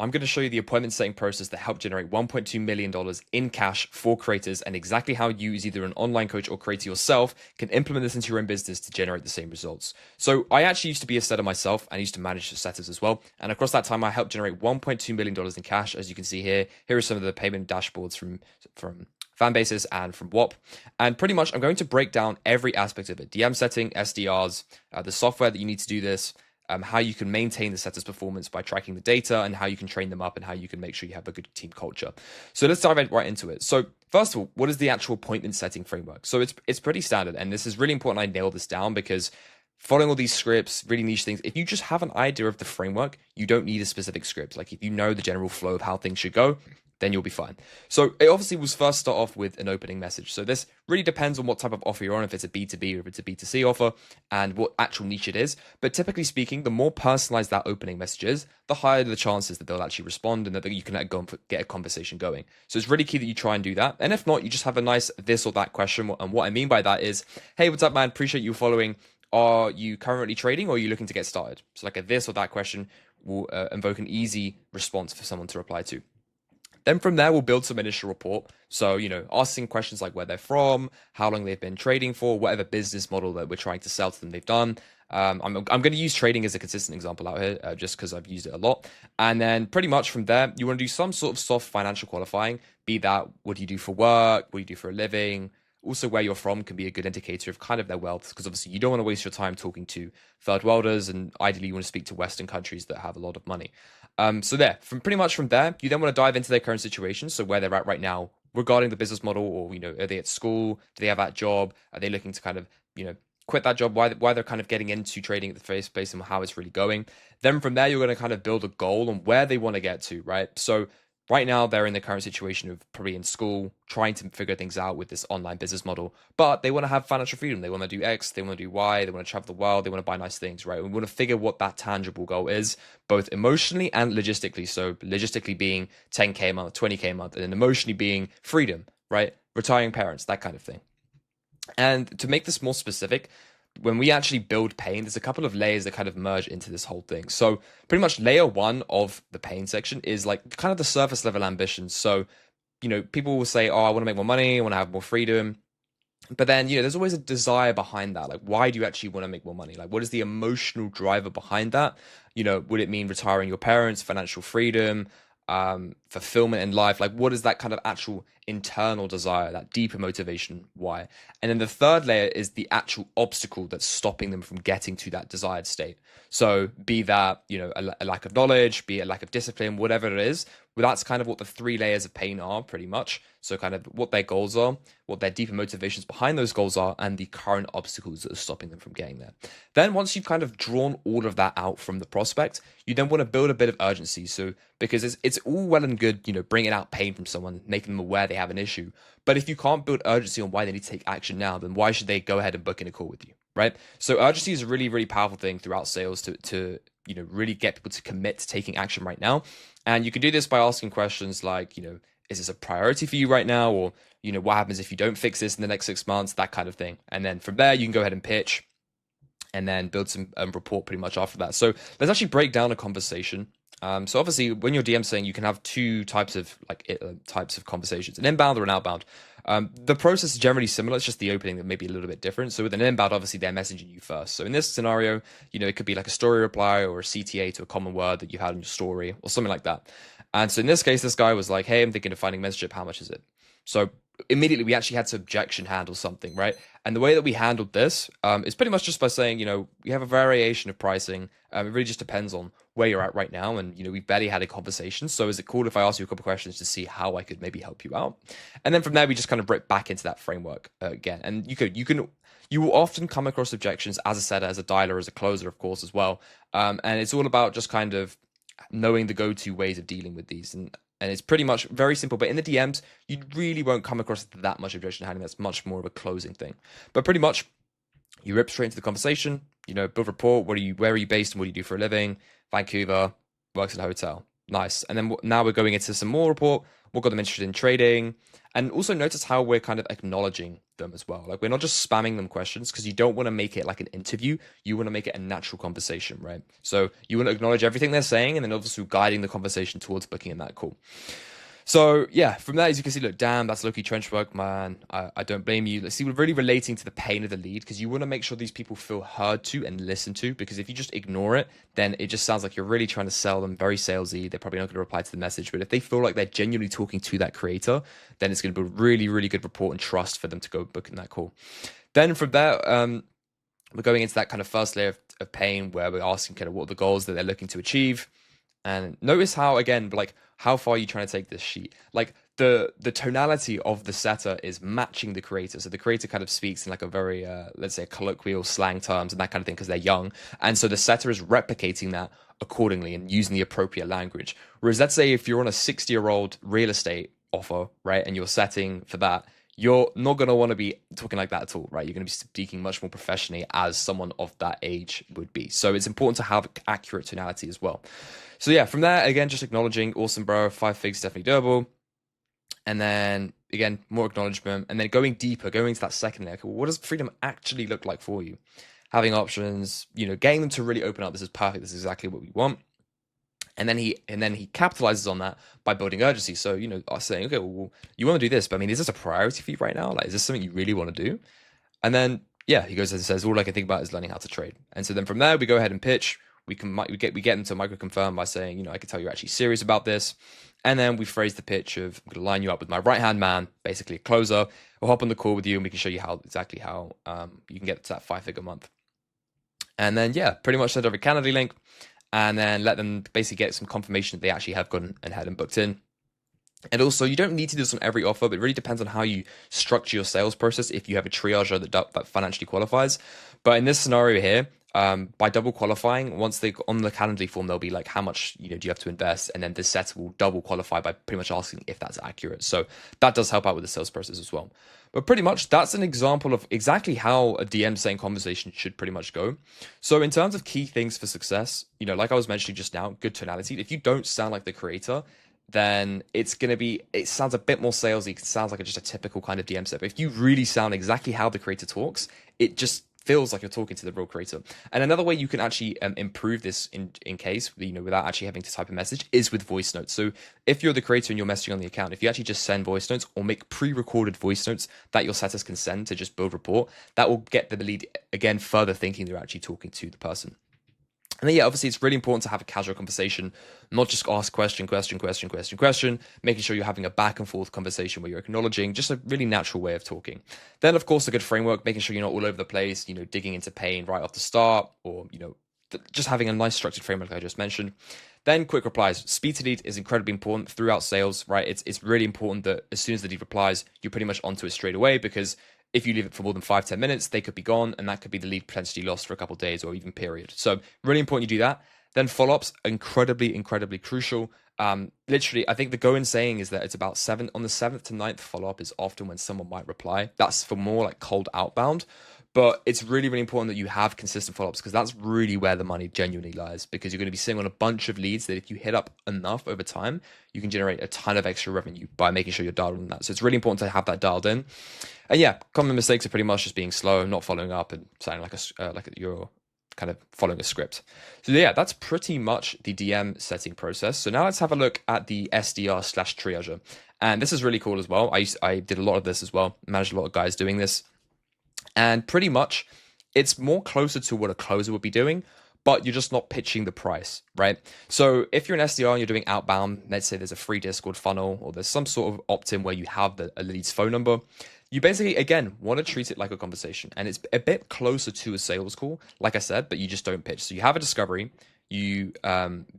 I'm going to show you the appointment setting process that helped generate $1.2 million in cash for creators and exactly how you, as either an online coach or creator yourself, can implement this into your own business to generate the same results. So I actually used to be a setter myself and used to manage setters as well. And across that time, I helped generate $1.2 million in cash. As you can see here, here are some of the payment dashboards from fan bases and from WAP. And pretty much I'm going to break down every aspect of it: DM setting, SDRs, the software that you need to do this, how you can maintain the setter's performance by tracking the data, and how you can train them up, and how you can make sure you have a good team culture. So let's dive right into it. So first of all, what is the actual appointment setting framework? So it's pretty standard, and this is really important I nail this down, because following all these scripts, really niche things, if you just have an idea of the framework, you don't need a specific script. Like if you know the general flow of how things should go, then you'll be fine. So it obviously was first start off with an opening message. So this really depends on what type of offer you're on, if it's a B2B or if it's a B2C offer, and what actual niche it is. But typically speaking, the more personalized that opening message is, the higher the chances that they'll actually respond and that you can go and get a conversation going. So it's really key that you try and do that. And if not, you just have a nice this or that question. And what I mean by that is, hey, what's up, man? Appreciate you following. Are you currently trading, or are you looking to get started? So like a this or that question will invoke an easy response for someone to reply to. Then from there, we'll build some initial rapport. So, asking questions like where they're from, how long they've been trading for, whatever business model that we're trying to sell to them they've done. I'm going to use trading as a consistent example out here, just because I've used it a lot. And then pretty much from there, you want to do some sort of soft financial qualifying, be that what do you do for work, what do you do for a living. Also, where you're from can be a good indicator of kind of their wealth, because obviously you don't want to waste your time talking to third worlders, and ideally you want to speak to Western countries that have a lot of money. So there, pretty much from there, you then want to dive into their current situation. So where they're at right now regarding the business model, or, are they at school? Do they have that job? Are they looking to kind of, quit that job? Why they're kind of getting into trading at the first place and how it's really going. Then from there, you're going to kind of build a goal on where they want to get to, right? So right now, they're in the current situation of probably in school, trying to figure things out with this online business model, but they want to have financial freedom. They want to do X, they want to do Y, they want to travel the world, they want to buy nice things, right? We want to figure what that tangible goal is, both emotionally and logistically. So logistically being 10K a month, 20K a month, and then emotionally being freedom, right? Retiring parents, that kind of thing. And to make this more specific, when we actually build pain, there's a couple of layers that kind of merge into this whole thing. So pretty much layer one of the pain section is like kind of the surface level ambitions. So, people will say, oh, I want to make more money, I want to have more freedom. But then, there's always a desire behind that. Like, why do you actually want to make more money? Like, what is the emotional driver behind that? Would it mean retiring your parents, financial freedom, fulfillment in life? Like, what is that kind of actual internal desire, that deeper motivation? Why? And then the third layer is the actual obstacle that's stopping them from getting to that desired state. So be that, a lack of knowledge, be it a lack of discipline, whatever it is. Well, that's kind of what the three layers of pain are, pretty much. So kind of what their goals are, what their deeper motivations behind those goals are, and the current obstacles that are stopping them from getting there. Then once you've kind of drawn all of that out from the prospect, you then want to build a bit of urgency. So because it's all well and good, bringing out pain from someone, making them aware they have an issue. But if you can't build urgency on why they need to take action now, then why should they go ahead and book in a call with you, right? So urgency is a really, really powerful thing throughout sales to really get people to commit to taking action right now. And you can do this by asking questions like, is this a priority for you right now? Or, what happens if you don't fix this in the next 6 months, that kind of thing. And then from there, you can go ahead and pitch and then build some rapport pretty much after that. So let's actually break down a conversation. So obviously when you're DM saying, you can have two types of conversations, an inbound or an outbound. The process is generally similar. It's just the opening that may be a little bit different. So with an inbound, obviously they're messaging you first. So in this scenario, it could be like a story reply or a CTA to a common word that you had in your story or something like that. And so in this case, this guy was like, hey, I'm thinking of finding mentorship. How much is it? So immediately we actually had to objection handle something, right? And the way that we handled this is pretty much just by saying, we have a variation of pricing. It really just depends on where you're at right now. And, we barely had a conversation. So is it cool if I ask you a couple of questions to see how I could maybe help you out? And then from there, we just kind of break back into that framework again. And you will often come across objections as a setter, as a dialer, as a closer, of course, as well. And it's all about just kind of knowing the go-to ways of dealing with these. And it's pretty much very simple. But in the DMs, you really won't come across that much objection handling. That's much more of a closing thing. But pretty much, you rip straight into the conversation. Build rapport. Where are you based and what do you do for a living? Vancouver, works in a hotel. Nice. And then now we're going into some more rapport. what got them interested in trading, and also notice how we're kind of acknowledging them as well. Like we're not just spamming them questions because you don't want to make it like an interview. You want to make it a natural conversation, right? So you want to acknowledge everything they're saying and then obviously guiding the conversation towards booking in that call. So yeah, from that, as you can see, look, damn, that's low-key trench work, man. I don't blame you. Let's see, we're really relating to the pain of the lead because you want to make sure these people feel heard to and listened to, because if you just ignore it, then it just sounds like you're really trying to sell them, very salesy. They're probably not going to reply to the message. But if they feel like they're genuinely talking to that creator, then it's going to be a really, really good rapport and trust for them to go book in that call. Then from there, we're going into that kind of first layer of pain where we're asking kind of what are the goals that they're looking to achieve. And notice how, again, like, how far are you trying to take this sheet? Like the tonality of the setter is matching the creator. So the creator kind of speaks in like a very, let's say, colloquial slang terms and that kind of thing because they're young. And so the setter is replicating that accordingly and using the appropriate language. Whereas let's say if you're on a 60-year-old real estate offer, right, and you're setting for that, you're not going to want to be talking like that at all, right? You're going to be speaking much more professionally as someone of that age would be. So it's important to have accurate tonality as well. So yeah, from there, again, just acknowledging, awesome, bro, 5 figs, definitely doable. And then, again, more acknowledgement. And then going deeper, going into that second layer. Well, what does freedom actually look like for you? Having options, getting them to really open up. This is perfect. This is exactly what we want. And then he capitalizes on that by building urgency. So, us saying, okay, well, you want to do this, but I mean, is this a priority for you right now? Like, is this something you really want to do? And then, yeah, he goes and says, all I can think about is learning how to trade. And so then from there, we go ahead and pitch. We get them to micro confirm by saying, I can tell you're actually serious about this. And then we phrase the pitch of, I'm going to line you up with my right-hand man, basically a closer. We'll hop on the call with you and we can show you exactly how you can get to that 5-figure month. And then, yeah, pretty much send over a Calendly link and then let them basically get some confirmation that they actually have gone ahead and booked in. And also, you don't need to do this on every offer, but it really depends on how you structure your sales process if you have a triager that financially qualifies. But in this scenario here, by double qualifying, once they on the Calendly form, they'll be like, how much do you have to invest? And then the setter will double qualify by pretty much asking if that's accurate. So that does help out with the sales process as well. But pretty much that's an example of exactly how a DM saying conversation should pretty much go. So in terms of key things for success, like I was mentioning just now, good tonality. If you don't sound like the creator, then it sounds a bit more salesy. It sounds like just a typical kind of DM set. But if you really sound exactly how the creator talks, it just feels like you're talking to the real creator. And another way you can actually improve this in case, without actually having to type a message, is with voice notes. So if you're the creator and you're messaging on the account, if you actually just send voice notes or make pre-recorded voice notes that your setters can send to just build rapport, that will get the lead, again, further thinking they're actually talking to the person. And then, yeah, obviously, it's really important to have a casual conversation, not just ask question, making sure you're having a back and forth conversation where you're acknowledging, just a really natural way of talking. Then, of course, a good framework, making sure you're not all over the place, digging into pain right off the start, or, just having a nice structured framework like I just mentioned. Then quick replies. Speed to lead is incredibly important throughout sales, right? It's really important that as soon as the lead replies, you're pretty much onto it straight away, because if you leave it for more than 5-10 minutes, they could be gone, and that could be the lead potentially lost for a couple of days or even period. So really important you do that. Then follow-ups, incredibly, incredibly crucial. Literally, I think the going saying is that it's about on the 7th to 9th follow-up is often when someone might reply. That's for more like cold outbound. But it's really, really important that you have consistent follow-ups, because that's really where the money genuinely lies, because you're going to be sitting on a bunch of leads that if you hit up enough over time, you can generate a ton of extra revenue by making sure you're dialed on that. So it's really important to have that dialed in. And yeah, common mistakes are pretty much just being slow, not following up, and sounding like you're kind of following a script. So yeah, that's pretty much the DM setting process. So now let's have a look at the SDR/triager. And this is really cool as well. I did a lot of this as well, managed a lot of guys doing this. And pretty much it's more closer to what a closer would be doing, but you're just not pitching the price, right? So if you're an SDR and you're doing outbound, let's say there's a free Discord funnel or there's some sort of opt-in where you have a lead's phone number, you basically, again, want to treat it like a conversation. And it's a bit closer to a sales call, like I said, but you just don't pitch. So you have a discovery, you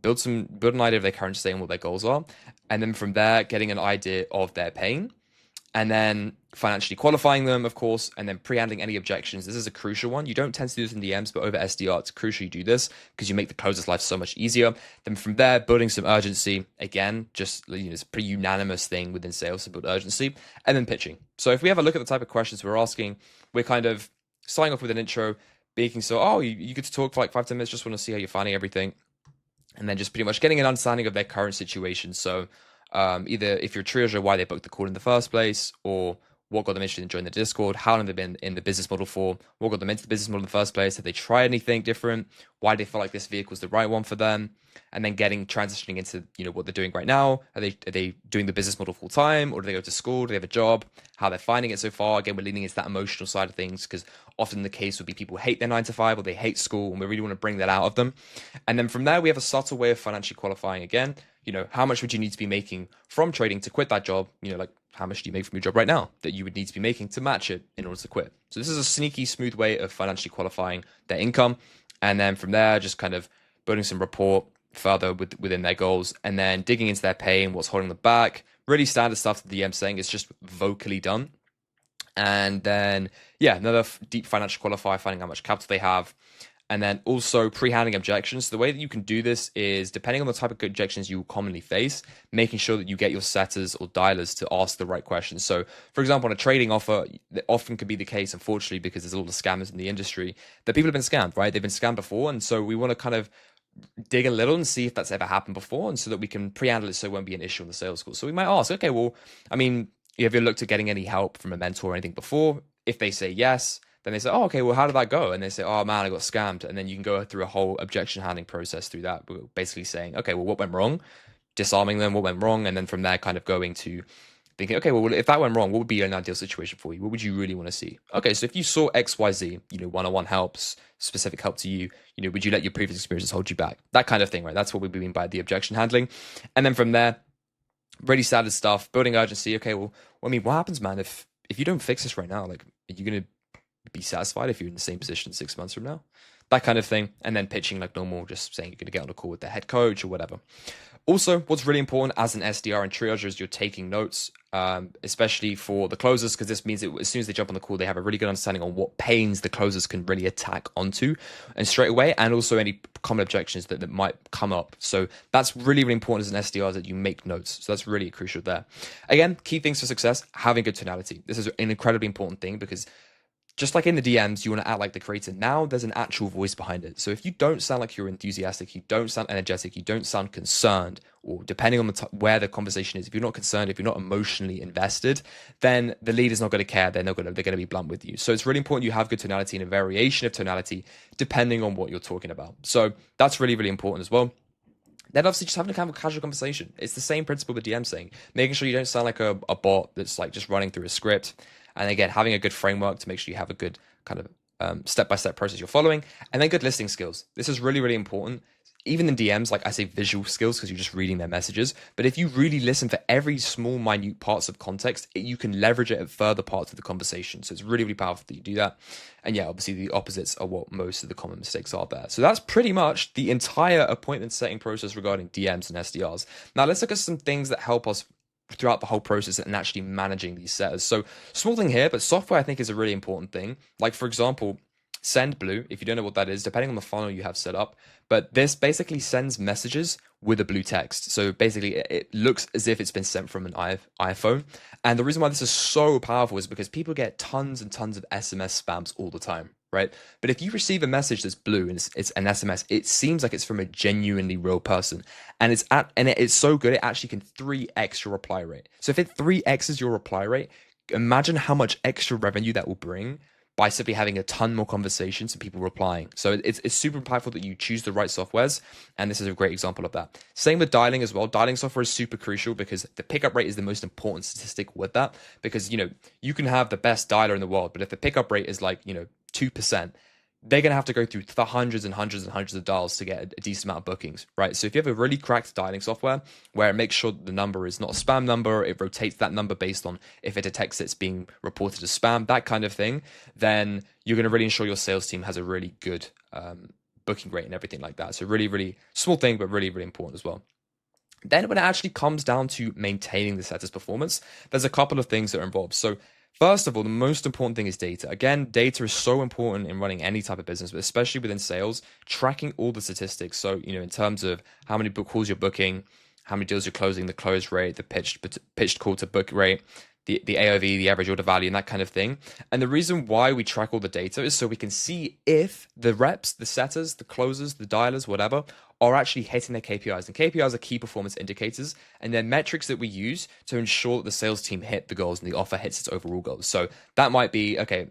build an idea of their current state and what their goals are. And then from there, getting an idea of their pain, and then financially qualifying them, of course, and then pre-handling any objections. This is a crucial one. You don't tend to do this in DMs, but over SDR, it's crucial you do this because you make the closer's life so much easier. Then from there, building some urgency. Again, just it's a pretty unanimous thing within sales to build urgency, and then pitching. So if we have a look at the type of questions we're asking, we're kind of starting off with an intro, making so, you get to talk for like 5-10 minutes, just want to see how you're finding everything. And then just pretty much getting an understanding of their current situation. So either if you're a triager, why they booked the call in the first place, or what got them interested in joining the Discord, how long they've been in the business model for, what got them into the business model in the first place, have they tried anything different, why do they feel like this vehicle is the right one for them, and then transitioning into what they're doing right now. Are they doing the business model full time, or do they go to school? Do they have a job? How they're finding it so far? Again, we're leaning into that emotional side of things because often the case would be people hate their 9 to 5 or they hate school, and we really want to bring that out of them. And then from there, we have a subtle way of financially qualifying again. How much would you need to be making from trading to quit that job? Like how much do you make from your job right now that you would need to be making to match it in order to quit? So this is a sneaky, smooth way of financially qualifying their income. And then from there, just kind of building some rapport further within their goals, and then digging into their pain, what's holding them back. Really standard stuff that the DM saying, it's just vocally done. And then, another deep financial qualifier, finding how much capital they have. And then also pre-handling objections. So the way that you can do this is, depending on the type of objections you will commonly face, making sure that you get your setters or dialers to ask the right questions. So, for example, on a trading offer, it often could be the case, unfortunately, because there's a lot of scammers in the industry, that people have been scammed, right? They've been scammed before. And so we want to kind of dig a little and see if that's ever happened before, and so that we can pre-handle it so it won't be an issue on the sales call. So we might ask, okay, well, I mean, have you looked at getting any help from a mentor or anything before? If they say yes, then they say, oh, okay, well, how did that go? And they say, oh man, I got scammed. And then you can go through a whole objection handling process through that. We're basically saying, okay, well, what went wrong? Disarming them, what went wrong? And then from there, kind of going to thinking, okay, well, if that went wrong, what would be an ideal situation for you? What would you really want to see? Okay, so if you saw XYZ, one-on-one helps, specific help to you, would you let your previous experiences hold you back? That kind of thing, right? That's what we mean by the objection handling. And then from there, really standard stuff, building urgency. Okay, well, I mean, what happens, man, if you don't fix this right now? Like, are you going to be satisfied if you're in the same position 6 months from now? That kind of thing. And then pitching like normal, just saying you're going to get on a call with the head coach or whatever. Also, what's really important as an SDR and triager is you're taking notes, especially for the closers, because this means that as soon as they jump on the call, they have a really good understanding on what pains the closers can really attack onto and straight away, and also any common objections that might come up. So that's really, really important as an SDR, that you make notes. So that's really crucial there. Again, key things for success, having good tonality. This is an incredibly important thing, because just like in the DMs, you want to act like the creator. Now there's an actual voice behind it. So if you don't sound like you're enthusiastic, you don't sound energetic, you don't sound concerned, or depending on where the conversation is, if you're not concerned, if you're not emotionally invested, then the leader's not going to care. They're going to be blunt with you. So it's really important you have good tonality and a variation of tonality depending on what you're talking about. So that's really, really important as well. Then obviously just having a kind of casual conversation. It's the same principle with DM saying, making sure you don't sound like a bot that's like just running through a script. And again, having a good framework to make sure you have a good kind of step-by-step process you're following. And then good listening skills. This is really, really important. Even in DMs, like I say visual skills because you're just reading their messages. But if you really listen for every small, minute parts of context, you can leverage it at further parts of the conversation. So it's really, really powerful that you do that. And yeah, obviously the opposites are what most of the common mistakes are there. So that's pretty much the entire appointment setting process regarding DMs and SDRs. Now let's look at some things that help us throughout the whole process and actually managing these setters. So small thing here, but software I think is a really important thing. Like for example, SendBlue, if you don't know what that is, depending on the funnel you have set up, but this basically sends messages with a blue text. So basically it looks as if it's been sent from an iPhone. And the reason why this is so powerful is because people get tons and tons of SMS spams all the time, right? But if you receive a message that's blue and it's an SMS, it seems like it's from a genuinely real person. And it's so good, it actually can 3x your reply rate. So if it 3x's your reply rate, imagine how much extra revenue that will bring by simply having a ton more conversations and people replying. So it's super impactful that you choose the right softwares. And this is a great example of that. Same with dialing as well. Dialing software is super crucial because the pickup rate is the most important statistic with that. Because, you can have the best dialer in the world, but if the pickup rate is like, 2%, they're going to have to go through the hundreds and hundreds and hundreds of dials to get a decent amount of bookings, right? So if you have a really cracked dialing software where it makes sure that the number is not a spam number, it rotates that number based on if it detects it's being reported as spam, that kind of thing, then you're going to really ensure your sales team has a really good booking rate and everything like that. So really, really small thing, but really, really important as well. Then when it actually comes down to maintaining the setter's performance, there's a couple of things that are involved. So first of all, the most important thing is data. Again, data is so important in running any type of business, but especially within sales, tracking all the statistics. So, in terms of how many book calls you're booking, how many deals you're closing, the close rate, the pitched call to book rate, the AOV, the average order value, and that kind of thing. And the reason why we track all the data is so we can see if the reps, the setters, the closers, the dialers, whatever, are actually hitting their KPIs. And KPIs are key performance indicators, and they're metrics that we use to ensure that the sales team hit the goals and the offer hits its overall goals. So that might be, okay,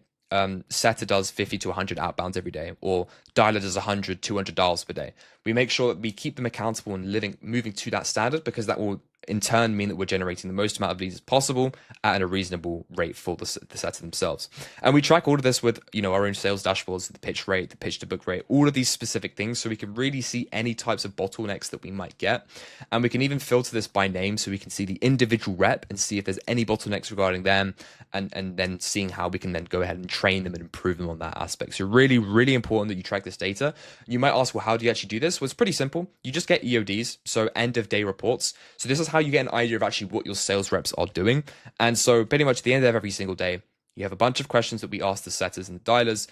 setter does 50 to 100 outbounds every day, or dialer does 100, 200 dials per day. We make sure that we keep them accountable and moving to that standard, because that will in turn mean that we're generating the most amount of leads as possible at a reasonable rate for the setter themselves. And we track all of this with, our own sales dashboards, the pitch rate, the pitch to book rate, all of these specific things, so we can really see any types of bottlenecks that we might get. And we can even filter this by name, so we can see the individual rep and see if there's any bottlenecks regarding them, and then seeing how we can then go ahead and train them and improve them on that aspect. So really, really important that you track this data. You might ask, well, how do you actually do this? Well, it's pretty simple. You just get EODs, so end of day reports. So this is how you get an idea of actually what your sales reps are doing. And so pretty much at the end of every single day, you have a bunch of questions that we ask the setters and the dialers,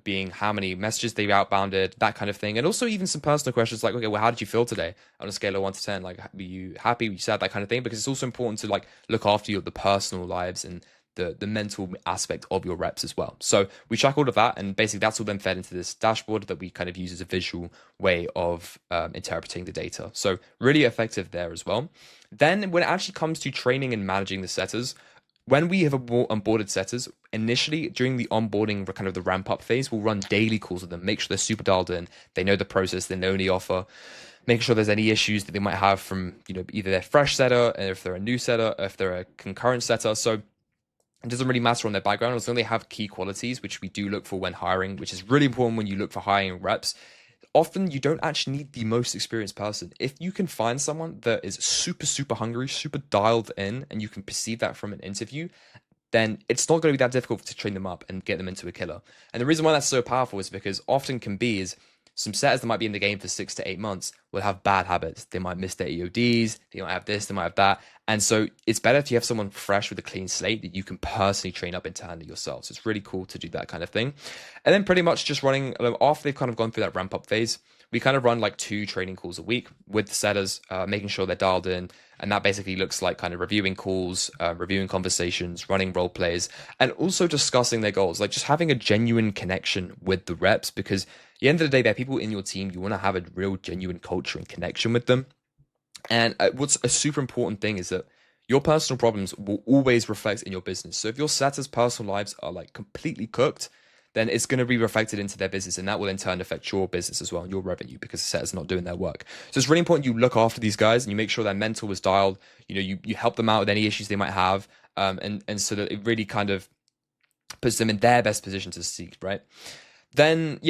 being how many messages they've outbounded, that kind of thing. And also even some personal questions like, okay, well, how did you feel today on a scale of 1 to 10? Like, were you happy? Were you sad? That kind of thing. Because it's also important to like look after the personal lives and the mental aspect of your reps as well. So we track all of that, and basically that's all then fed into this dashboard that we kind of use as a visual way of interpreting the data. So really effective there as well. Then when it actually comes to training and managing the setters, when we have onboarded setters, initially during the onboarding, kind of the ramp up phase, we'll run daily calls with them, make sure they're super dialed in, they know the process, they know the offer, making sure there's any issues that they might have from, either their fresh setter, and if they're a new setter, or if they're a concurrent setter. So it doesn't really matter on their background, as long as they have key qualities, which we do look for when hiring, which is really important when you look for hiring reps. Often you don't actually need the most experienced person. If you can find someone that is super, super hungry, super dialed in, and you can perceive that from an interview, then it's not going to be that difficult to train them up and get them into a killer. And the reason why that's so powerful is because often can be is some setters that might be in the game for 6 to 8 months will have bad habits. They might miss their EODs, they might have this, they might have that. And so it's better if you have someone fresh with a clean slate that you can personally train up internally yourself. So it's really cool to do that kind of thing. And then pretty much just running, after they've kind of gone through that ramp up phase, we kind of run like 2 training calls a week with the setters, making sure they're dialed in. And that basically looks like kind of reviewing calls, reviewing conversations, running role plays, and also discussing their goals, like just having a genuine connection with the reps, because at the end of the day, they're people in your team. You want to have a real genuine culture and connection with them. And what's a super important thing is that your personal problems will always reflect in your business. So if your setters' personal lives are like completely cooked, then it's going to be reflected into their business, and that will in turn affect your business as well and your revenue, because the setter's not doing their work. So it's really important you look after these guys and you make sure their mental is dialed. You help them out with any issues they might have, and so that it really kind of puts them in their best position to succeed, right? Then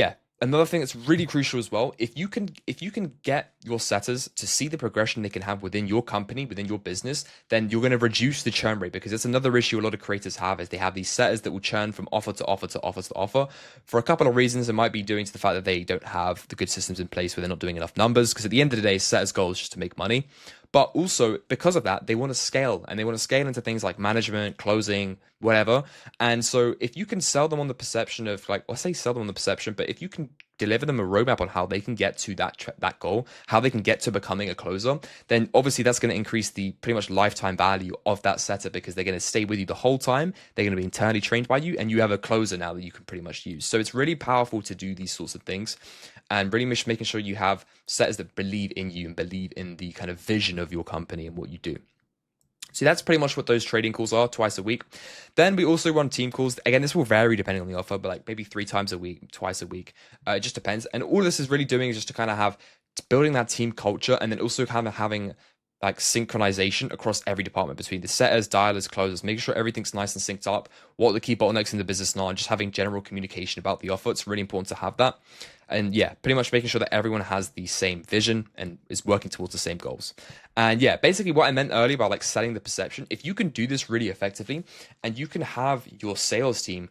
another thing that's really crucial as well, if you can get your setters to see the progression they can have within your company, within your business, then you're going to reduce the churn rate, because it's another issue a lot of creators have, is they have these setters that will churn from offer to offer to offer to offer for a couple of reasons. It might be due to the fact that they don't have the good systems in place, where they're not doing enough numbers, because at the end of the day, setters' goal is just to make money. But also because of that, they want to scale, and they want to scale into things like management, closing, whatever. And so if you can sell them on the perception of but if you can deliver them a roadmap on how they can get to that goal, how they can get to becoming a closer, then obviously that's going to increase the pretty much lifetime value of that setter, because they're going to stay with you the whole time. They're going to be internally trained by you, and you have a closer now that you can pretty much use. So it's really powerful to do these sorts of things, and really making sure you have setters that believe in you and believe in the kind of vision of your company and what you do. So that's pretty much what those trading calls are, twice a week. Then we also run team calls. Again, this will vary depending on the offer, but like maybe 3 times a week, twice a week. It just depends. And all this is really doing is just to kind of have building that team culture, and then also kind of having like synchronization across every department between the setters, dialers, closers, making sure everything's nice and synced up, what the key bottlenecks in the business are, and just having general communication about the offer. It's really important to have that. And pretty much making sure that everyone has the same vision and is working towards the same goals. And basically what I meant earlier about like setting the perception, if you can do this really effectively, and you can have your sales team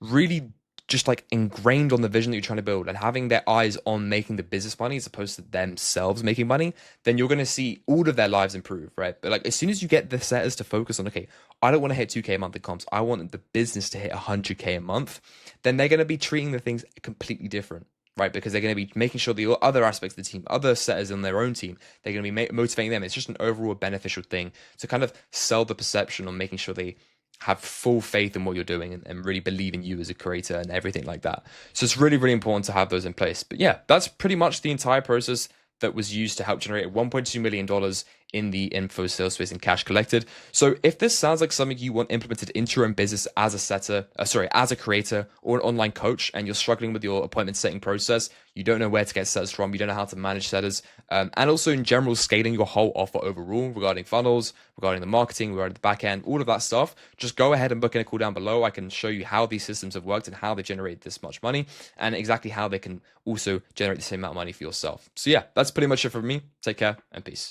really just like ingrained on the vision that you're trying to build, and having their eyes on making the business money as opposed to themselves making money, then you're going to see all of their lives improve, right? But like as soon as you get the setters to focus on, okay, I don't want to hit 2K a month in comps, I want the business to hit 100K a month, then they're going to be treating the things completely different, right? Because they're going to be making sure the other aspects of the team, other setters in their own team, they're going to be motivating them. It's just an overall beneficial thing to kind of sell the perception on making sure they have full faith in what you're doing, and really believe in you as a creator and everything like that. So it's really, really important to have those in place. But that's pretty much the entire process. that was used to help generate $1.2 million in the info sales space and cash collected. So if this sounds like something you want implemented into your own business as as a creator or an online coach, and you're struggling with your appointment setting process, you don't know where to get setters from, you don't know how to manage setters, and also in general scaling your whole offer overall regarding funnels, regarding the marketing, regarding the back end, all of that stuff, just go ahead and book in a call down below. I can show you how these systems have worked and how they generate this much money, and exactly how they can also generate the same amount of money for yourself. So yeah, that's pretty much it for me. Take care and peace.